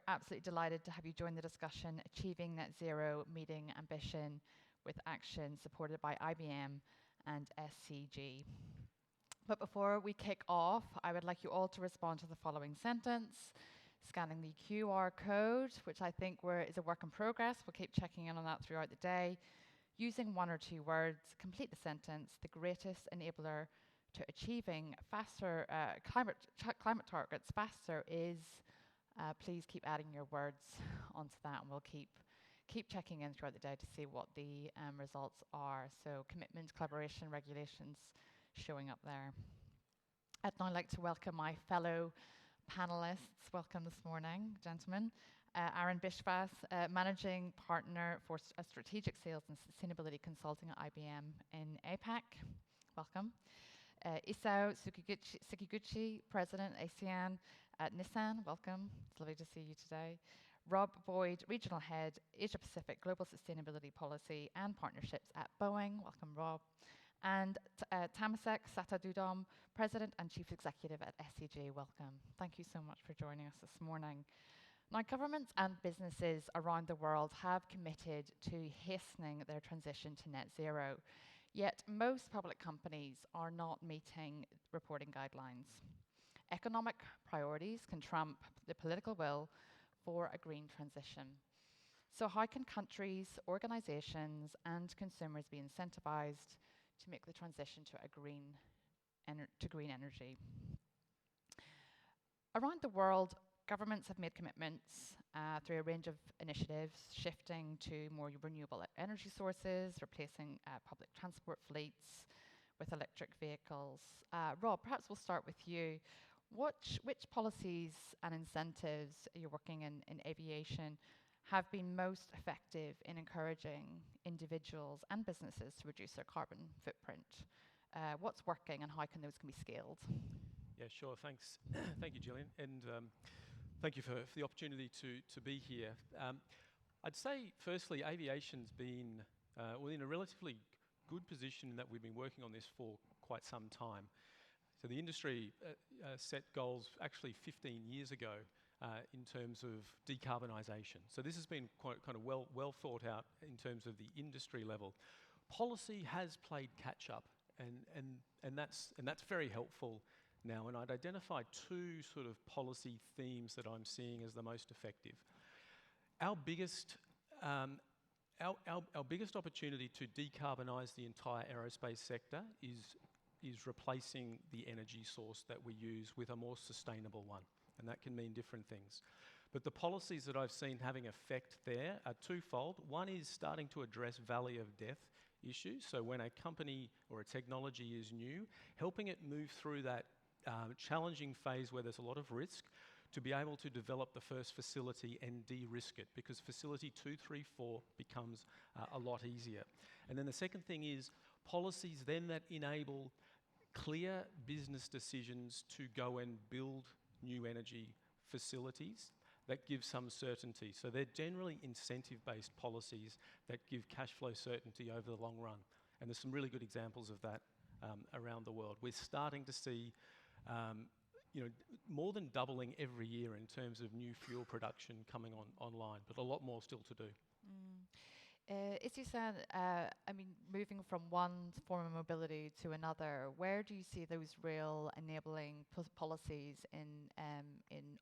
absolutely delighted to have you join the discussion, Achieving Net Zero, Meeting Ambition with Action, supported by IBM and SCG. But before we kick off, I would like you all to respond to the following sentence, scanning the QR code, which I think is a work in progress. We'll keep checking in on that throughout the day. Using one or two words, complete the sentence, the greatest enabler to achieving faster climate targets faster is, please keep adding your words onto that, and we'll keep checking in throughout the day to see what the results are. So commitment, collaboration, regulations showing up there. I'd now like to welcome my fellow panelists. Welcome this morning, gentlemen. Aaron Bishwas, Managing Partner for Strategic Sales and Sustainability Consulting at IBM in APAC. Welcome. Isao Sekiguchi, President, ASEAN at Nissan. Welcome. It's lovely to see you today. Rob Boyd, Regional Head, Asia Pacific Global Sustainability Policy and Partnerships at Boeing. Welcome, Rob. And Tamasek Satadudom, President and Chief Executive at SCG. Welcome. Thank you so much for joining us this morning. Now, governments and businesses around the world have committed to hastening their transition to net zero. Yet most public companies are not meeting reporting guidelines. Economic priorities can trump the political will for a green transition. So how can countries, organizations, and consumers be incentivized to make the transition to green energy? Around the world, governments have made commitments through a range of initiatives, shifting to more renewable energy sources, replacing public transport fleets with electric vehicles. Rob, perhaps we'll start with you. Which policies and incentives, you're working in aviation, have been most effective in encouraging individuals and businesses to reduce their carbon footprint? What's working and how can those be scaled? Yeah, sure. Thanks. Thank you, Gillian. And thank you for the opportunity to be here. I'd say, firstly, aviation's been in a relatively good position in that we've been working on this for quite some time. So the industry set goals actually 15 years ago in terms of decarbonisation. So this has been quite kind of well thought out in terms of the industry level. Policy has played catch up, and that's very helpful now. And I'd identify two sort of policy themes that I'm seeing as the most effective. Our biggest opportunity to decarbonise the entire aerospace sector is replacing the energy source that we use with a more sustainable one. And that can mean different things. But the policies that I've seen having effect there are twofold. One is starting to address valley of death issues. So when a company or a technology is new, helping it move through that challenging phase where there's a lot of risk to be able to develop the first facility and de-risk it, because facility 2, 3, 4 becomes a lot easier. And then the second thing is policies then that enable clear business decisions to go and build new energy facilities that give some certainty. So they're generally incentive-based policies that give cash flow certainty over the long run. And there's some really good examples of that around the world. We're starting to see more than doubling every year in terms of new fuel production coming online, but a lot more still to do. As you said, moving from one form of mobility to another, where do you see those real enabling policies in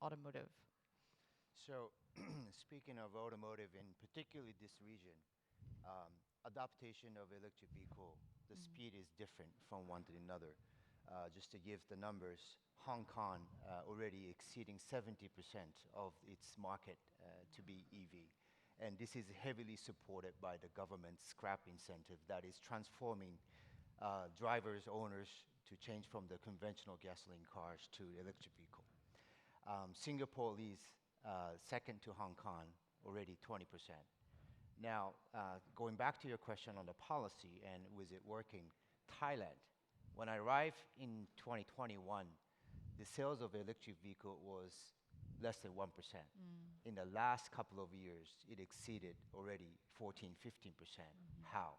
automotive? So, speaking of automotive, and particularly this region, adaptation of electric vehicle, the speed is different from one to another. Just to give the numbers, Hong Kong already exceeding 70% of its market to be EV. And this is heavily supported by the government scrap incentive that is transforming drivers, owners to change from the conventional gasoline cars to electric vehicle. Singapore leads second to Hong Kong, already 20%. Now, going back to your question on the policy and was it working, Thailand, when I arrived in 2021, the sales of electric vehicle was less than 1%. In the last couple of years, it exceeded already 14, 15%. How?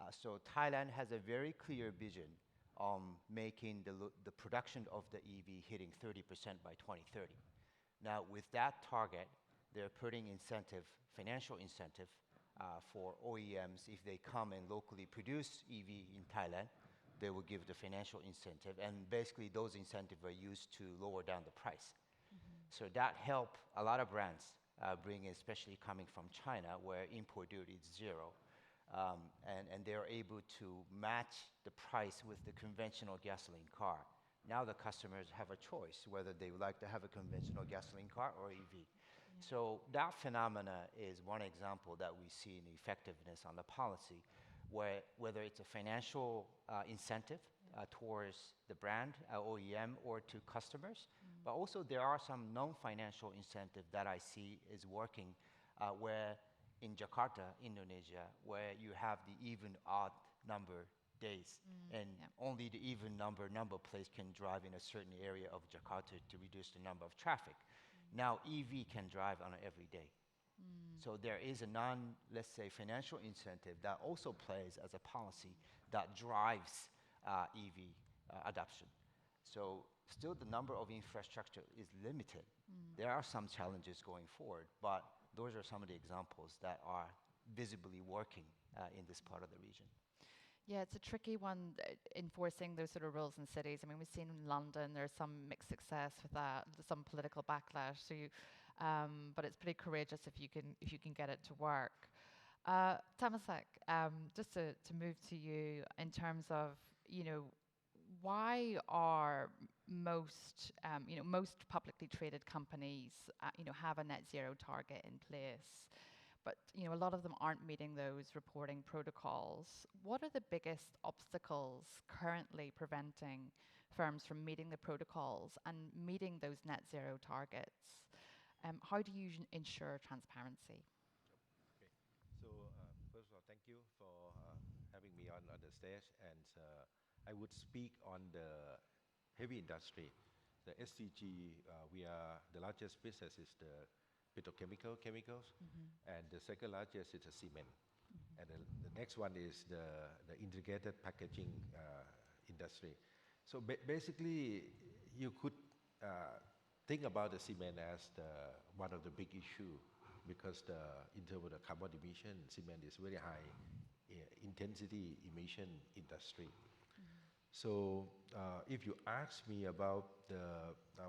So Thailand has a very clear vision on making the production of the EV hitting 30% by 2030. Now, with that target, they're putting incentive, financial incentive for OEMs. If they come and locally produce EV in Thailand, they will give the financial incentive, and basically those incentives are used to lower down the price. So that help a lot of brands bring in, especially coming from China, where import duty is zero, and they're able to match the price with the conventional gasoline car. Now the customers have a choice whether they would like to have a conventional gasoline car or EV. So that phenomena is one example that we see in effectiveness on the policy, where whether it's a financial incentive towards the brand, OEM, or to customers, but also there are some non-financial incentive that I see is working, where in Jakarta, Indonesia, where you have the even odd number days, and only the even number plates can drive in a certain area of Jakarta to reduce the number of traffic. Now EV can drive on every day. So there is a let's say, financial incentive that also plays as a policy that drives EV adoption. So still the number of infrastructure is limited. There are some challenges going forward, but those are some of the examples that are visibly working in this part of the region. Yeah, it's a tricky one, enforcing those sort of rules in cities. I mean, we've seen in London there's some mixed success with that, some political backlash. So but it's pretty courageous if you can get it to work. Tamasek, just to move to you in terms of, why are most publicly traded companies have a net zero target in place, but a lot of them aren't meeting those reporting protocols? What are the biggest obstacles currently preventing firms from meeting the protocols and meeting those net zero targets? How do you ensure transparency? Okay. So first of all, thank you for having me on the stage. And I would speak on the heavy industry. The SCG, we are the largest business is the chemicals, and the second largest is the cement. And the next one is the integrated packaging industry. So basically, you could think about the cement as one of the big issue, because in terms of the carbon emission, cement is very high intensity emission industry. So if you ask me about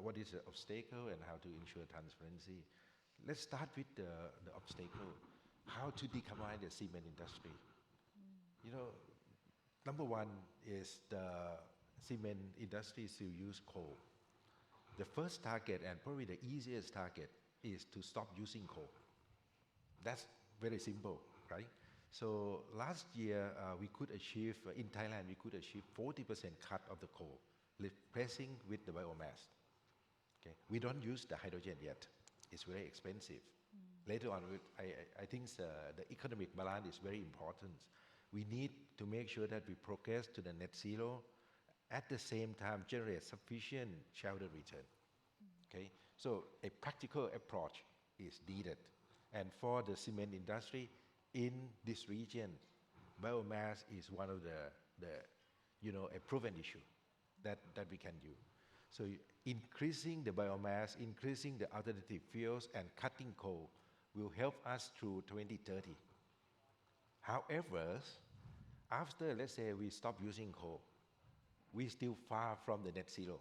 what is the obstacle and how to ensure transparency, let's start with the obstacle, how to decarbonize the cement industry. Number one is the cement industry still use coal. The first target, and probably the easiest target, is to stop using coal. That's very simple, right? So last year, we could achieve, in Thailand, we could achieve 40% cut of the coal, replacing with the biomass. Okay? We don't use the hydrogen yet. It's very expensive. Later on, I think the economic balance is very important. We need to make sure that we progress to the net zero, at the same time generate sufficient shareholder return. Okay? So a practical approach is needed. And for the cement industry in this region, biomass is one of a proven issue that we can do. So increasing the biomass, increasing the alternative fuels, and cutting coal will help us through 2030. However, after, let's say, we stop using coal, we're still far from the net zero.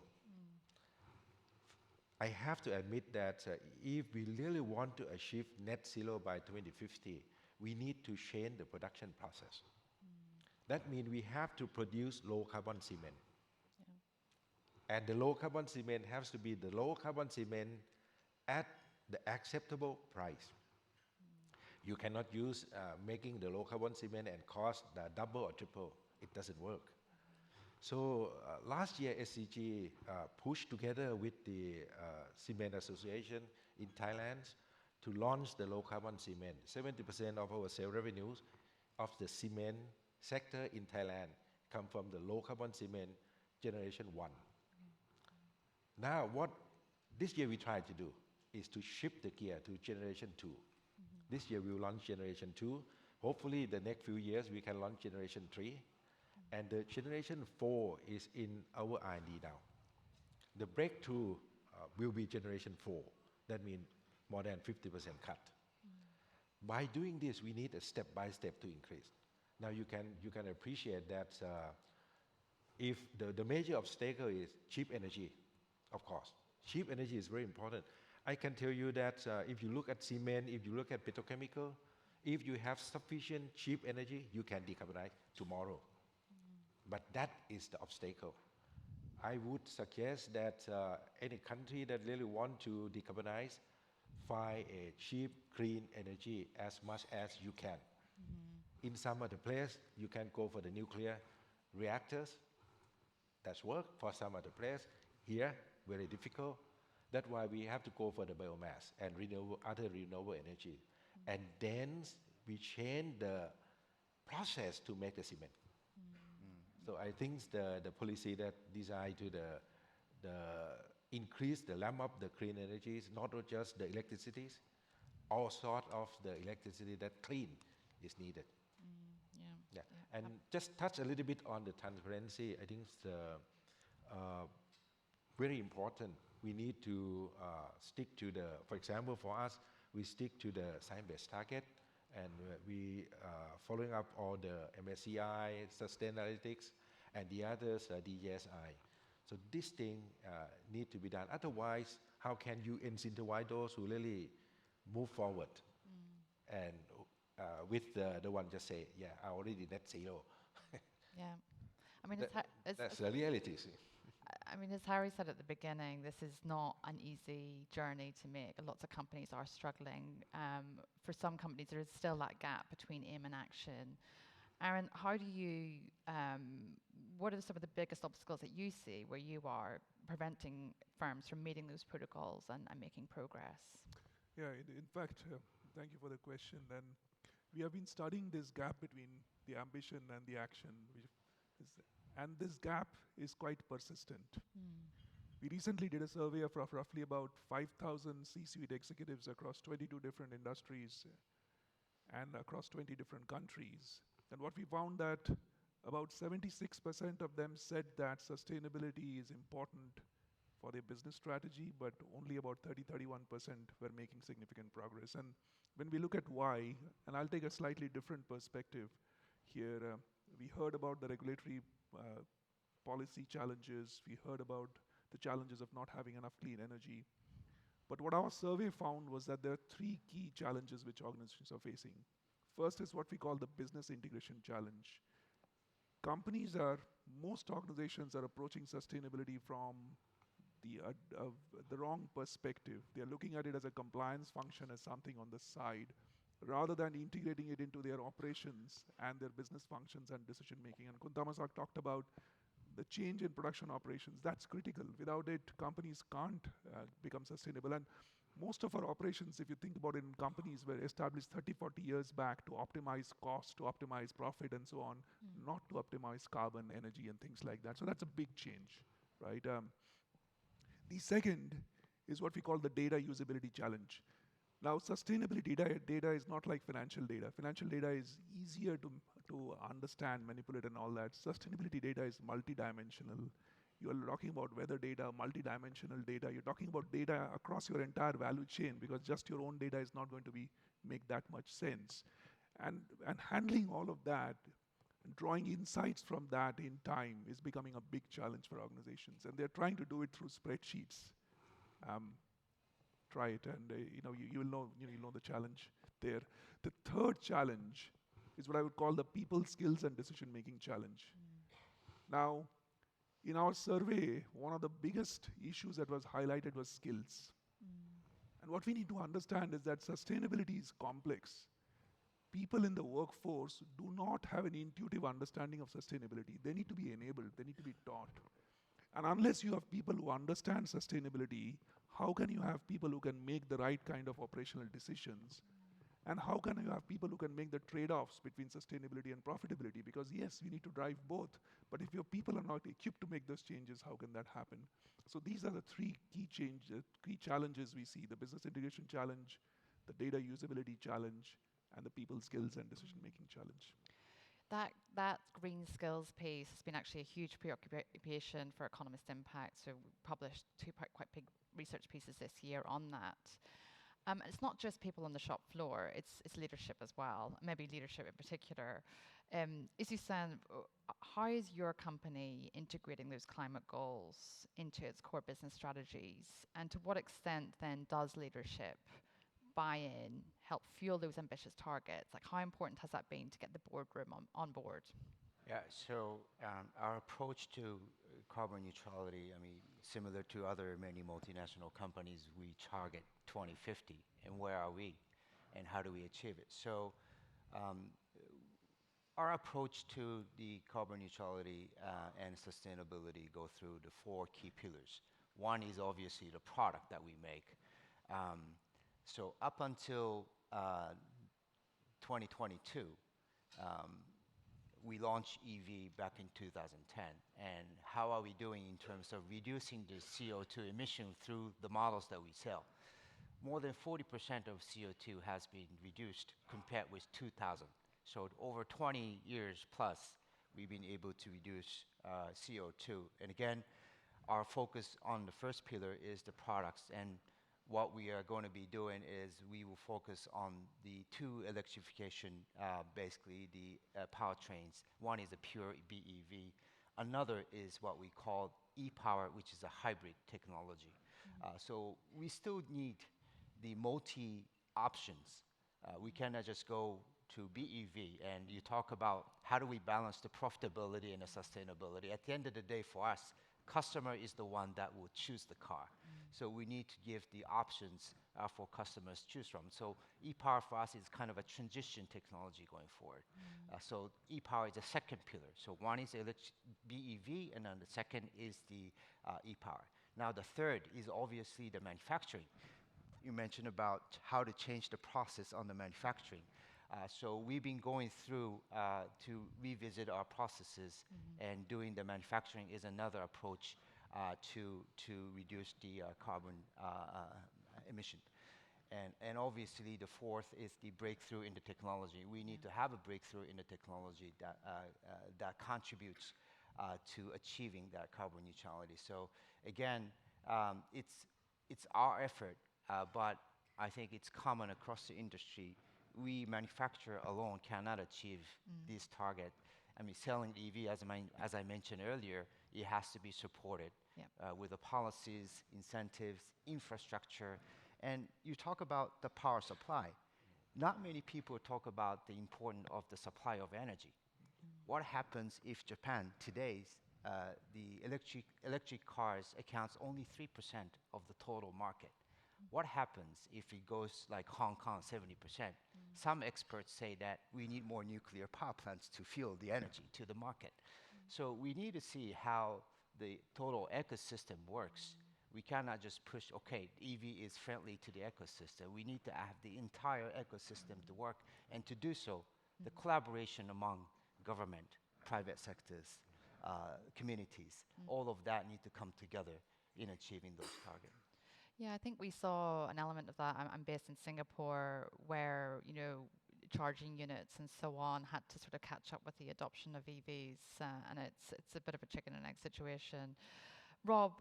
I have to admit that if we really want to achieve net zero by 2050, we need to change the production process. That means we have to produce low carbon cement. And the low carbon cement has to be the low carbon cement at the acceptable price. You cannot use making the low carbon cement and cost the double or triple. It doesn't work. So last year, SCG pushed together with the Cement Association in Thailand to launch the low carbon cement. 70% of our sales revenues of the cement sector in Thailand come from the low carbon cement generation 1. Now, what this year we try to do is to shift the gear to generation 2. This year we will launch generation 2. Hopefully, the next few years we can launch generation 3. And the generation 4 is in our R&D now. The breakthrough will be generation 4. That means more than 50% cut. By doing this, we need a step by step to increase. Now you can appreciate that if the major obstacle is cheap energy, of course. Cheap energy is very important. I can tell you that if you look at cement, if you look at petrochemical, if you have sufficient cheap energy, you can decarbonize tomorrow. But that is the obstacle. I would suggest that any country that really want to decarbonize, find a cheap, clean energy as much as you can. In some other place, you can go for the nuclear reactors. That's work for some other place. Here, very difficult. That's why we have to go for the biomass and other renewable energy. And then we change the process to make the cement. So I think the policy that designed to the increase the ramp up the clean energies, not just the electricity, all sort of the electricity that clean is needed. Yeah. And just touch a little bit on the transparency. I think it's very important. We need to stick to for example, for us, we stick to the science-based target, and we following up all the MSCI, Sustainalytics, and the others, DJSI. So this thing need to be done. Otherwise, how can you incentivize those who really move forward? And with the one just say, yeah, I already net zero. Yeah. I mean, That's the reality. See. I mean, as Harry said at the beginning, this is not an easy journey to make. Lots of companies are struggling. For some companies, there is still that gap between aim and action. Aaron, how do you, what are some of the biggest obstacles that you see where you are preventing firms from meeting those protocols and making progress? Yeah, in fact, thank you for the question. And we have been studying this gap between the ambition and the action. And this gap is quite persistent. We recently did a survey of roughly about 5,000 C-suite executives across 22 different industries and across 20 different countries. And what we found that about 76% of them said that sustainability is important for their business strategy, but only about 31% were making significant progress. And when we look at why, and I'll take a slightly different perspective here, we heard about the regulatory policy challenges, we heard about the challenges of not having enough clean energy. But what our survey found was that there are three key challenges which organizations are facing. First is what we call the business integration challenge. Most organizations are approaching sustainability from the wrong perspective. They're looking at it as a compliance function, as something on the side, rather than integrating it into their operations and their business functions and decision making. And Kuntamasak talked about the change in production operations. That's critical. Without it, companies can't become sustainable. And most of our operations, if you think about it, in companies were established 30, 40 years back to optimize cost, to optimize profit and so on, not to optimize carbon, energy and things like that. So that's a big change, right? The second is what we call the data usability challenge. Now, sustainability data is not like financial data. Financial data is easier to understand, manipulate and all that. Sustainability data is multidimensional. You are talking about weather data, multidimensional data. You're talking about data across your entire value chain, because just your own data is not going to make that much sense. And handling all of that and drawing insights from that in time is becoming a big challenge for organizations. And they're trying to do it through spreadsheets. Try it, and you'll know the challenge there. The third challenge is what I would call the people skills and decision-making challenge. Now, in our survey, one of the biggest issues that was highlighted was skills. And what we need to understand is that sustainability is complex. People in the workforce do not have an intuitive understanding of sustainability. They need to be enabled, they need to be taught. And unless you have people who understand sustainability, how can you have people who can make the right kind of operational decisions? And how can you have people who can make the trade-offs between sustainability and profitability? Because yes, we need to drive both, but if your people are not equipped to make those changes, how can that happen? So these are the three key challenges we see: the business integration challenge, the data usability challenge, and the people skills and decision-making challenge. That green skills piece has been actually a huge preoccupation for Economist Impact. So we published two quite big research pieces this year on that. It's not just people on the shop floor, it's leadership as well, maybe leadership in particular. Isu-san, how is your company integrating those climate goals into its core business strategies? And to what extent then does leadership buy-in help fuel those ambitious targets? Like, how important has that been to get the boardroom on board? Yeah, so our approach to carbon neutrality, I mean, similar to other many multinational companies, we target 2050, and where are we, and how do we achieve it? So our approach to the carbon neutrality and sustainability go through the 4 key pillars. One is obviously the product that we make. So up until 2022, we launched EV back in 2010. And how are we doing in terms of reducing the CO2 emission through the models that we sell? More than 40% of CO2 has been reduced compared with 2000. So over 20 years plus, we've been able to reduce CO2. And again, our focus on the first pillar is the products. And what we are going to be doing is we will focus on the 2 electrification, basically the powertrains. One is a pure BEV. Another is what we call e-power, which is a hybrid technology. So we still need the multi-options. We cannot just go to BEV, and you talk about how do we balance the profitability and the sustainability. At the end of the day, for us, customer is the one that will choose the car. So we need to give the options for customers to choose from. So e-power for us is kind of a transition technology going forward. So e-power is the second pillar. So one is BEV, and then the second is the e-power. Now the third is obviously the manufacturing. You mentioned about how to change the process on the manufacturing. So we've been going through to revisit our processes, and doing the manufacturing is another approach to reduce the carbon emission. And obviously the fourth is the breakthrough in the technology. We need to have a breakthrough in the technology that contributes to achieving that carbon neutrality. So again, it's our effort, but I think it's common across the industry. We manufacture alone cannot achieve this target. I mean, selling EV, as I mentioned earlier, it has to be supported with the policies, incentives, infrastructure. And you talk about the power supply. Not many people talk about the importance of the supply of energy. What happens if Japan today's the electric cars accounts only 3% of the total market? What happens if it goes like Hong Kong, 70%? Some experts say that we need more nuclear power plants to fuel the energy to the market. So we need to see how the total ecosystem works. We cannot just push, okay, EV is friendly to the ecosystem. We need to have the entire ecosystem to work. And to do so, the collaboration among government, private sectors, communities, all of that need to come together in achieving those targets. Yeah, I think we saw an element of that. I'm based in Singapore, where, you know, charging units and so on had to sort of catch up with the adoption of EVs, and it's a bit of a chicken and egg situation. Rob,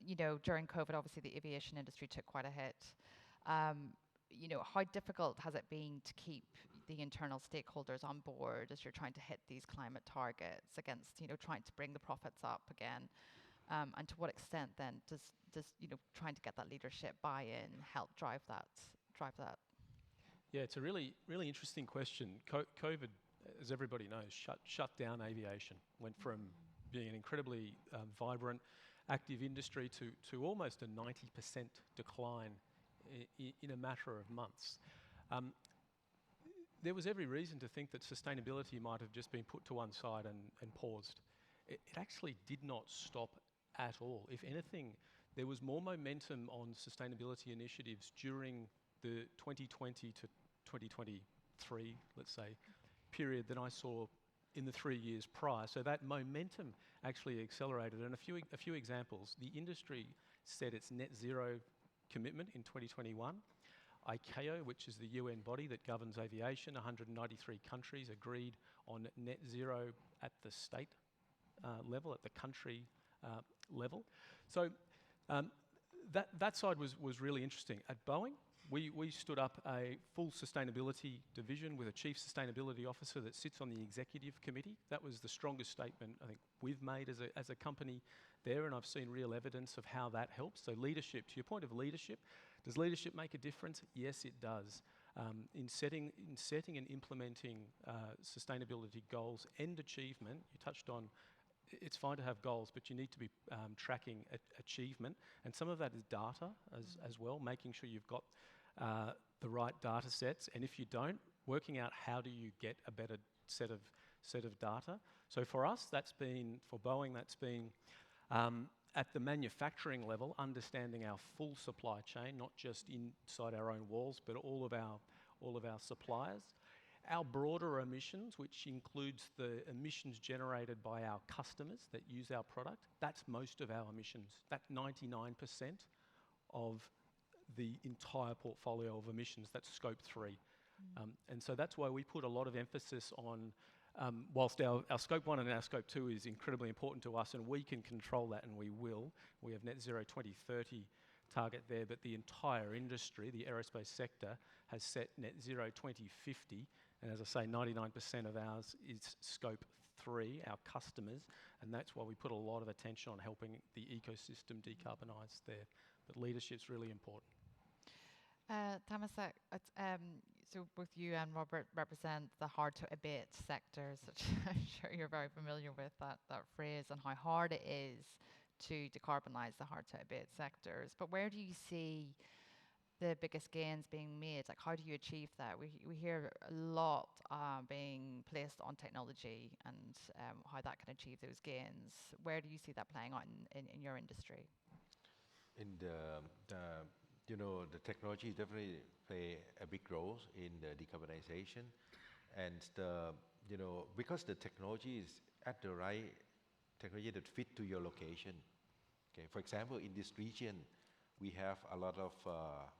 you know, during COVID, obviously the aviation industry took quite a hit. You know, how difficult has it been to keep the internal stakeholders on board as you're trying to hit these climate targets against, you know, trying to bring the profits up again? And to what extent then does you know, trying to get that leadership buy-in help drive that? Yeah, it's a really interesting question. COVID, as everybody knows, shut down aviation. Went from being an incredibly vibrant, active industry to almost a 90% decline in a matter of months. There was every reason to think that sustainability might have just been put to one side and paused. It actually did not stop at all. If anything, there was more momentum on sustainability initiatives during the 2020 to 2023, let's say, period than I saw in the 3 years prior. So that momentum actually accelerated. And a few examples. The industry set its net zero commitment in 2021. ICAO, which is the UN body that governs aviation, 193 countries agreed on net zero at the state level, at the country level. So that side was really interesting. At Boeing, we stood up a full sustainability division with a chief sustainability officer that sits on the executive committee. That was the strongest statement I think we've made as a company there, and I've seen real evidence of how that helps. So leadership, to your point of leadership, does leadership make a difference? Yes, it does. In setting and implementing sustainability goals and achievement, you touched on, it's fine to have goals, but you need to be tracking achievement. And some of that is data as well, making sure you've got the right data sets. And if you don't, working out how do you get a better set of data. So for us, for Boeing, that's been at the manufacturing level, understanding our full supply chain, not just inside our own walls, but all of our suppliers. Our broader emissions, which includes the emissions generated by our customers that use our product, that's most of our emissions. That's 99% of the entire portfolio of emissions. That's scope 3. And so that's why we put a lot of emphasis on, whilst our scope 1 and our scope 2 is incredibly important to us, and we can control that, and we will. We have net zero 2030 target there, but the entire industry, the aerospace sector, has set net zero 2050. And as I say, 99% of ours is scope 3, our customers, and that's why we put a lot of attention on helping the ecosystem decarbonise there. But leadership's really important. Thomas, so both you and Robert represent the hard-to-abate sectors, which I'm sure you're very familiar with that phrase, and how hard it is to decarbonise the hard-to-abate sectors. But where do you see the biggest gains being made? Like, how do you achieve that? We hear a lot being placed on technology and how that can achieve those gains. Where do you see that playing out in your industry? In the technology definitely play a big role in the decarbonization, and because the technology is at the right technology that fit to your location. Okay, for example, in this region, we have a lot of,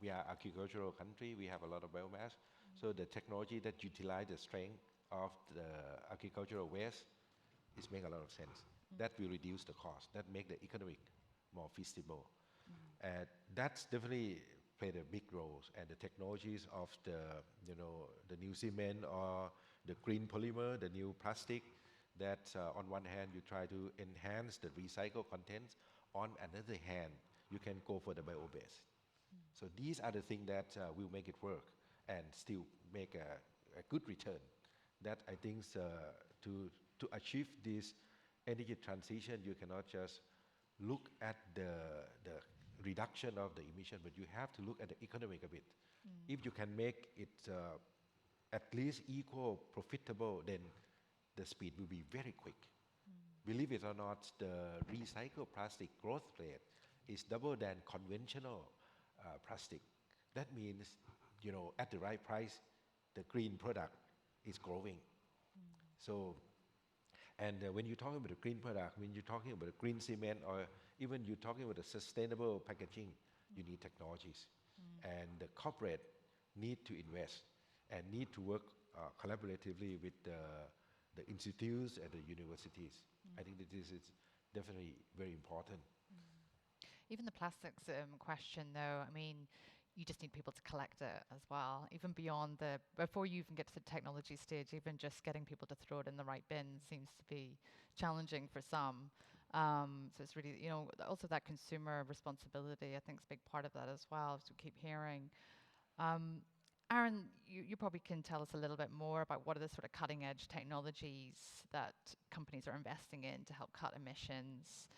we are agricultural country, we have a lot of biomass. So the technology that utilize the strength of the agricultural waste is make a lot of sense. That will reduce the cost, that make the economic more feasible. And that's definitely played a big role. And the technologies of the new cement or the green polymer, the new plastic, that on one hand you try to enhance the recycled contents, on another hand you can go for the bio-based. So these are the things that will make it work and still make a good return. That I think to achieve this energy transition, you cannot just look at the reduction of the emission, but you have to look at the economic of it. If you can make it at least equal profitable, then the speed will be very quick. Believe it or not, the recycled plastic growth rate is double than conventional plastic. That means, at the right price, the green product is growing. So, and when you're talking about the green product, when you're talking about the green cement, or even you're talking about the sustainable packaging, you need technologies. And the corporate need to invest and need to work collaboratively with the institutes and the universities. I think that this is definitely very important. Even the plastics question, though, I mean, you just need people to collect it as well. Even beyond before you even get to the technology stage, even just getting people to throw it in the right bin seems to be challenging for some. So it's really, also that consumer responsibility, I think, is a big part of that as well, as we keep hearing. Aaron, you probably can tell us a little bit more about what are the sort of cutting edge technologies that companies are investing in to help cut emissions,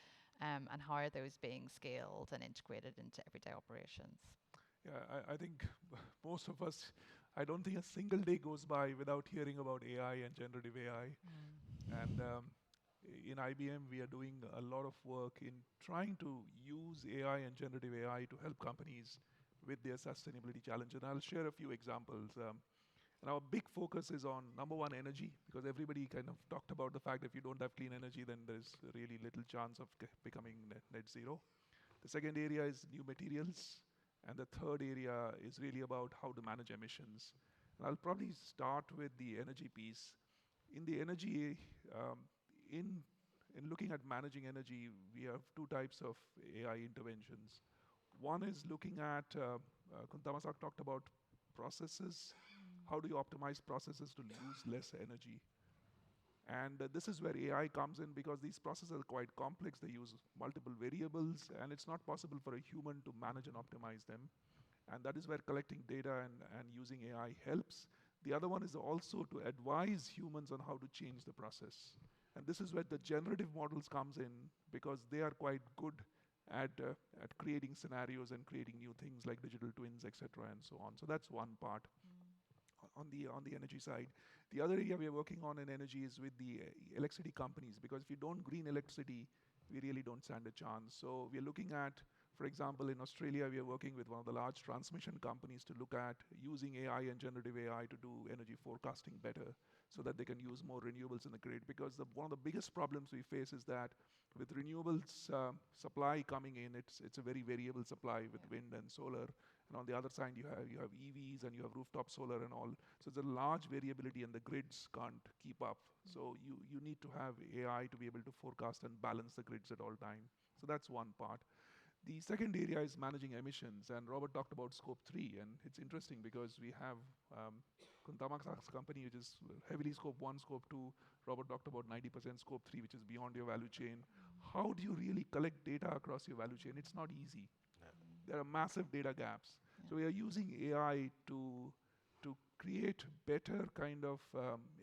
and how are those being scaled and integrated into everyday operations? Yeah, I think most of us, I don't think a single day goes by without hearing about AI and generative AI. And in IBM, we are doing a lot of work in trying to use AI and generative AI to help companies with their sustainability challenge. And I'll share a few examples. And our big focus is on, number one, energy, because everybody kind of talked about the fact that if you don't have clean energy, then there's really little chance of becoming net zero. The second area is new materials. And the third area is really about how to manage emissions. And I'll probably start with the energy piece. In the energy, in looking at managing energy, we have two types of AI interventions. One is looking at, Kuntamasak talked about processes. How do you optimize processes to use less energy? And this is where AI comes in, because these processes are quite complex. They use multiple variables, and it's not possible for a human to manage and optimize them. And that is where collecting data and using AI helps. The other one is also to advise humans on how to change the process. And this is where the generative models comes in, because they are quite good at creating scenarios and creating new things like digital twins, etc., and so on. So that's one part on the energy side. The other area we are working on in energy is with the electricity companies, because if you don't green electricity, we really don't stand a chance. So we are looking at, for example, in Australia, we are working with one of the large transmission companies to look at using AI and generative AI to do energy forecasting better, so that they can use more renewables in the grid. Because one of the biggest problems we face is that with renewables supply coming in, it's a very variable supply with wind and solar. And on the other side, you have EVs and you have rooftop solar and all. So there's a large variability, and the grids can't keep up. So you need to have AI to be able to forecast and balance the grids at all time. So that's one part. The second area is managing emissions, and Robert talked about scope 3, and it's interesting because we have Kuntamak's company, which is heavily scope 1, scope 2. Robert talked about 90% scope 3, which is beyond your value chain. How do you really collect data across your value chain? It's not easy. There are massive data gaps. So we are using AI to create better kind of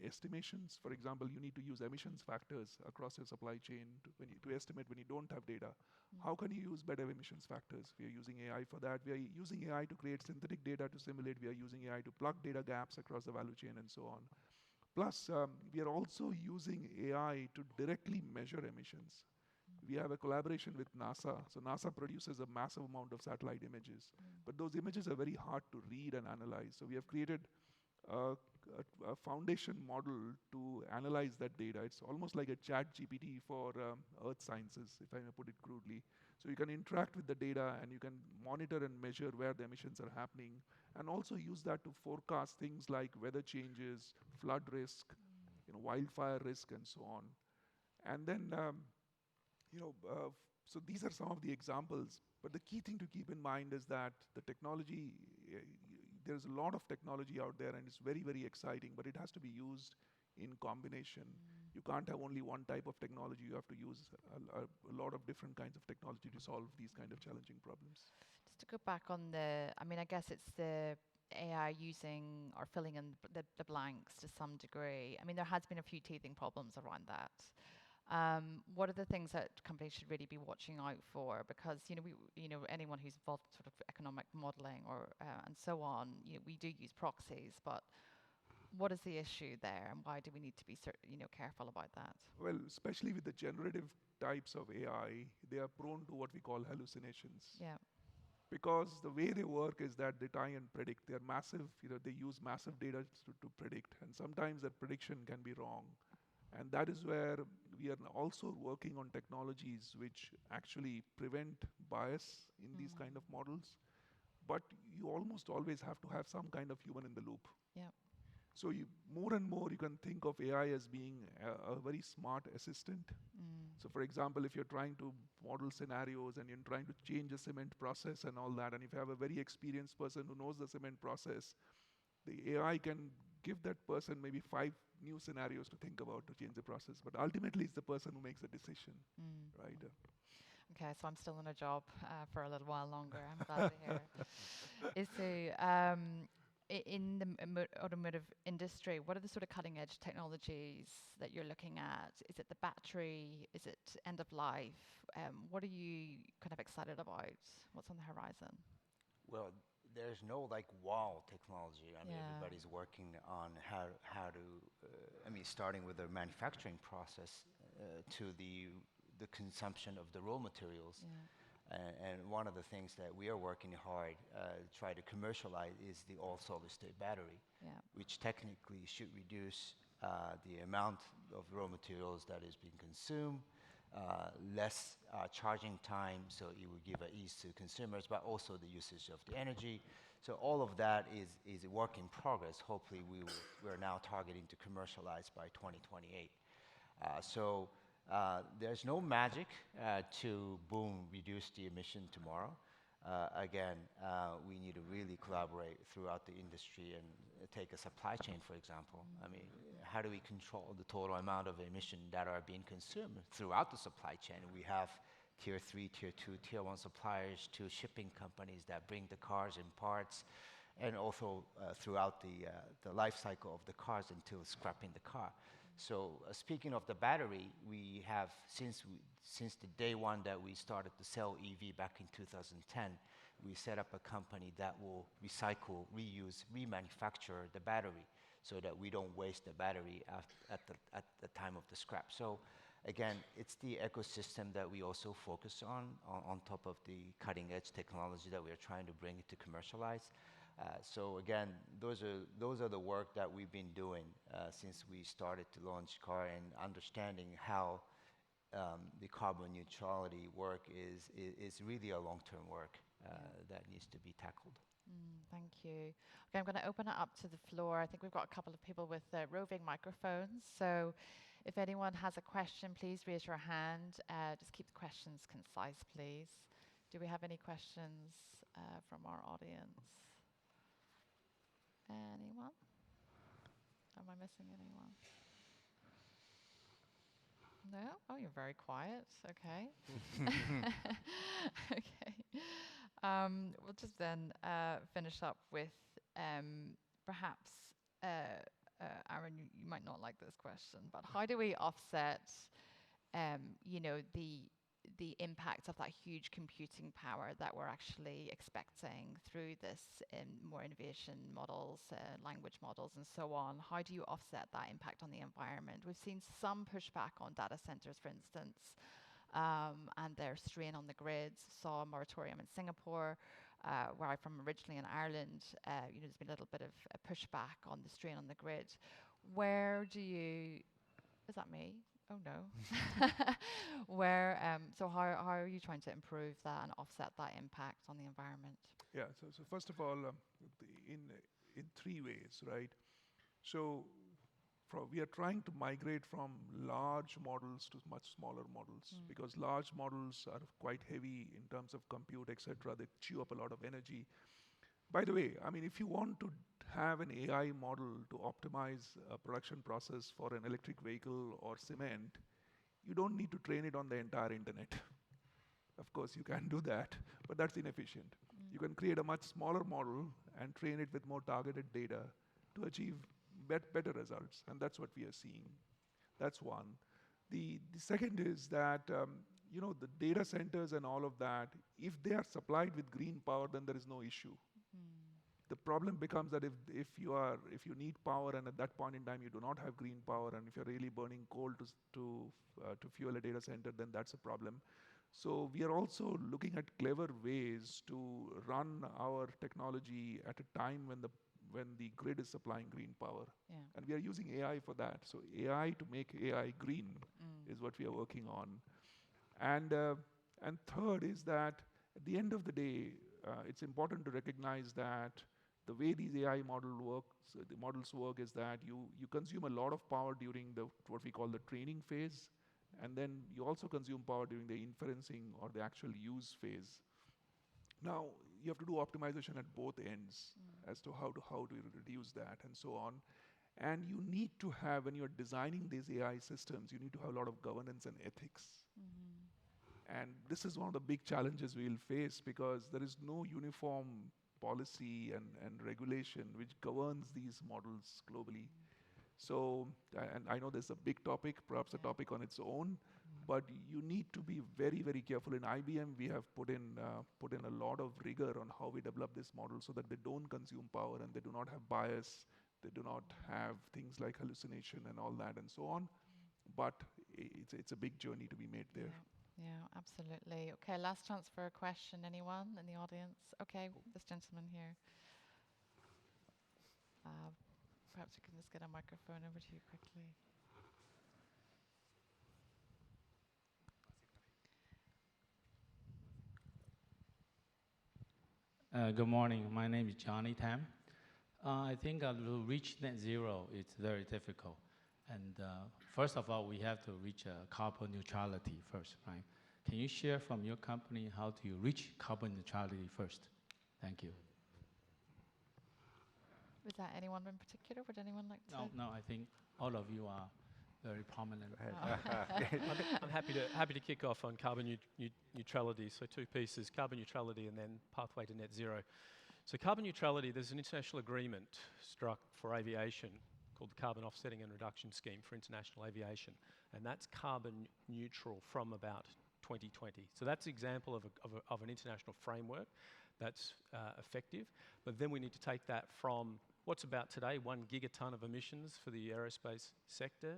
estimations. For example, you need to use emissions factors across your supply chain to estimate when you don't have data. How can you use better emissions factors? We are using AI for that. We are using AI to create synthetic data to simulate. We are using AI to plug data gaps across the value chain and so on. Plus, we are also using AI to directly measure emissions. We have a collaboration with NASA. So NASA produces a massive amount of satellite images, but those images are very hard to read and analyze. So we have created a foundation model to analyze that data. It's almost like a chat GPT for earth sciences, if I may put it crudely. So you can interact with the data, and you can monitor and measure where the emissions are happening, and also use that to forecast things like weather changes, flood risk, wildfire risk, and so on. And then so these are some of the examples, but the key thing to keep in mind is that the technology, there's a lot of technology out there, and it's very, very exciting, but it has to be used in combination. You can't have only one type of technology. You have to use a lot of different kinds of technology to solve these kind of challenging problems. Just to go back on I guess it's the AI using or filling in the blanks to some degree. I mean, there has been a few teething problems around that. What are the things that companies should really be watching out for? Because anyone who's involved in sort of economic modelling or and so on, we do use proxies, but what is the issue there, and why do we need to be careful about that? Well, especially with the generative types of AI, they are prone to what we call hallucinations. Yeah. Because the way they work is that they try and predict. They're massive. They use massive data to predict, and sometimes that prediction can be wrong. And that is where we are also working on technologies which actually prevent bias in these kind of models. But you almost always have to have some kind of human in the loop. Yeah. So more and more you can think of AI as being a very smart assistant. So for example, if you're trying to model scenarios and you're trying to change a cement process and all that, and if you have a very experienced person who knows the cement process, the AI can give that person maybe 5 new scenarios to think about to change the process. But ultimately, it's the person who makes the decision, right? Okay, so I'm still in a job for a little while longer. I'm glad to hear. Is there, in the automotive industry, what are the sort of cutting edge technologies that you're looking at? Is it the battery? Is it end of life? What are you kind of excited about? What's on the horizon? Well, there's no wow technology. I mean, everybody's working on how to, starting with the manufacturing process to the consumption of the raw materials. And one of the things that we are working hard to try to commercialize is the all-solid-state battery, which technically should reduce the amount of raw materials that is being consumed, less charging time, so it will give ease to consumers, but also the usage of the energy. So all of that is a work in progress. Hopefully we're now targeting to commercialize by 2028. There's no magic to reduce the emission tomorrow. again, we need to really collaborate throughout the industry and take a supply chain, for example. I mean, how do we control the total amount of emission that are being consumed throughout the supply chain? We have tier 3, tier 2, tier 1 suppliers to shipping companies that bring the cars and parts, and also throughout the life cycle of the cars until scrapping the car. So speaking of the battery, we have, since the day one that we started to sell EV back in 2010, we set up a company that will recycle, reuse, remanufacture the battery so that we don't waste the battery at the time of the scrap. So again, it's the ecosystem that we also focus on top of the cutting edge technology that we are trying to bring to commercialize. So again, those are the work that we've been doing since we started to launch car, and understanding how the carbon neutrality work is really a long-term work that needs to be tackled. Thank you. Okay, I'm going to open it up to the floor. I think we've got a couple of people with roving microphones. So if anyone has a question, please raise your hand. Just keep the questions concise, please. Do we have any questions from our audience? Anyone? Am I missing anyone? No? Oh, you're very quiet. Okay. Okay. We'll just then finish up with perhaps, Aaron, you might not like this question, but how do we offset, the impact of that huge computing power that we're actually expecting through this more innovation models, language models, and so on? How do you offset that impact on the environment? We've seen some pushback on data centers, for instance, and their strain on the grids. Saw a moratorium in Singapore, where I'm from originally in Ireland. There's been a little bit of a pushback on the strain on the grid. Is that me? Oh no. So how are you trying to improve that and offset that impact on the environment? Yeah, so first of all, in 3 ways, right? So we are trying to migrate from large models to much smaller models, because large models are quite heavy in terms of compute, etc. They chew up a lot of energy. By the way, I mean, if you want to have an AI model to optimize a production process for an electric vehicle or cement, you don't need to train it on the entire internet. Of course, you can do that, but that's inefficient. You can create a much smaller model and train it with more targeted data to achieve better results, and that's what we are seeing. That's one. The second is that the data centers and all of that, if they are supplied with green power, then there is no issue. The problem becomes that if you need power, and at that point in time you do not have green power, and if you're really burning coal to fuel a data center, then that's a problem. So we are also looking at clever ways to run our technology at a time when the grid is supplying green power. Yeah. And we are using AI for that. So AI to make AI green is what we are working on. And third is that at the end of the day, it's important to recognize that the way these AI models work is that you consume a lot of power during what we call the training phase, and then you also consume power during the inferencing or the actual use phase. Now, you have to do optimization at both ends as to how to reduce that and so on. And you need to have, when you're designing these AI systems, you need to have a lot of governance and ethics. And this is one of the big challenges we'll face, because there is no uniform policy and regulation which governs these models globally. So, and I know there's a big topic, perhaps a topic on its own, but you need to be very, very careful. In IBM, we have put in a lot of rigor on how we develop this model so that they don't consume power and they do not have bias, they do not have things like hallucination and all that and so on. But it's a big journey to be made there. Yeah, absolutely. Okay, last chance for a question. Anyone in the audience? Okay, this gentleman here. Perhaps we can just get a microphone over to you quickly. Good morning. My name is Johnny Tam. I think to reach net zero, it's very difficult. And first of all, we have to reach carbon neutrality first, right? Can you share from your company how do you reach carbon neutrality first? Thank you. Was that anyone in particular? Would anyone like to? No, I think all of you are very prominent. I'm happy to kick off on carbon neutrality. So two pieces, carbon neutrality and then pathway to net zero. So carbon neutrality, there's an international agreement struck for aviation called the Carbon Offsetting and Reduction Scheme for International Aviation. And that's carbon neutral from about 2020. So that's an example of an international framework that's effective. But then we need to take that from what's about today, 1 gigaton of emissions for the aerospace sector,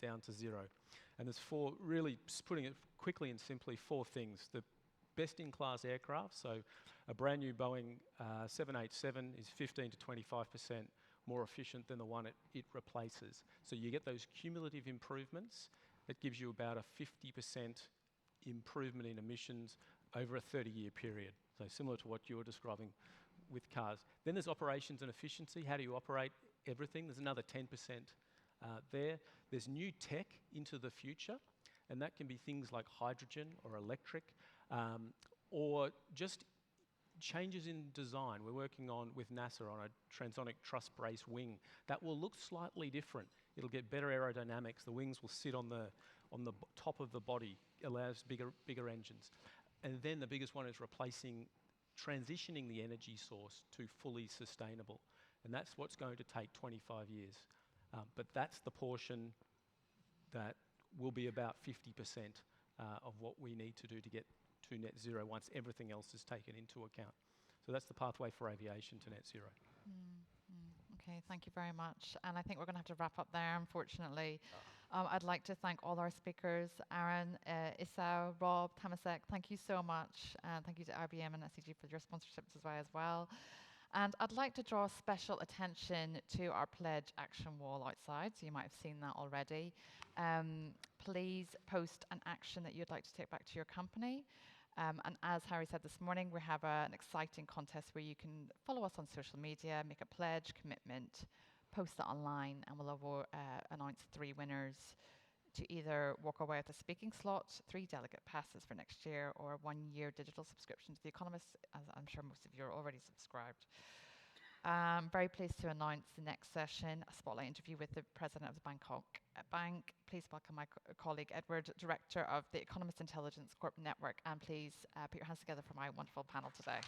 down to zero. And there's four, really putting it quickly and simply, four things. The best-in-class aircraft, so a brand new Boeing 787 is 15 to 25% more efficient than the one it replaces. So you get those cumulative improvements. That gives you about a 50% improvement in emissions over a 30-year period. So similar to what you were describing with cars. Then there's operations and efficiency. How do you operate everything? There's another 10% there. There's new tech into the future, and that can be things like hydrogen or electric, or just changes in design. We're working on, with NASA, on a transonic truss brace wing that will look slightly different. It'll get better aerodynamics. The wings will sit on the top of the body, allows bigger engines. And then the biggest one is transitioning the energy source to fully sustainable. And that's what's going to take 25 years. But that's the portion that will be about 50% of what we need to do to get to net zero once everything else is taken into account. So that's the pathway for aviation to net zero. Okay, thank you very much. And I think we're going to have to wrap up there, unfortunately. I'd like to thank all our speakers, Aaron, Isao, Rob, Tamasek. Thank you so much. And thank you to IBM and SCG for your sponsorships as well. And I'd like to draw special attention to our pledge action wall outside. So you might have seen that already. Please post an action that you'd like to take back to your company. And as Harry said this morning, we have an exciting contest where you can follow us on social media, make a pledge, commitment, post that online, and we'll announce 3 winners to either walk away with a speaking slot, 3 delegate passes for next year, or a 1-year digital subscription to The Economist, as I'm sure most of you are already subscribed. I'm very pleased to announce the next session, a spotlight interview with the president of the Bangkok Bank. Please welcome my colleague Edward, director of the Economist Intelligence Corp Network, and please put your hands together for my wonderful panel today.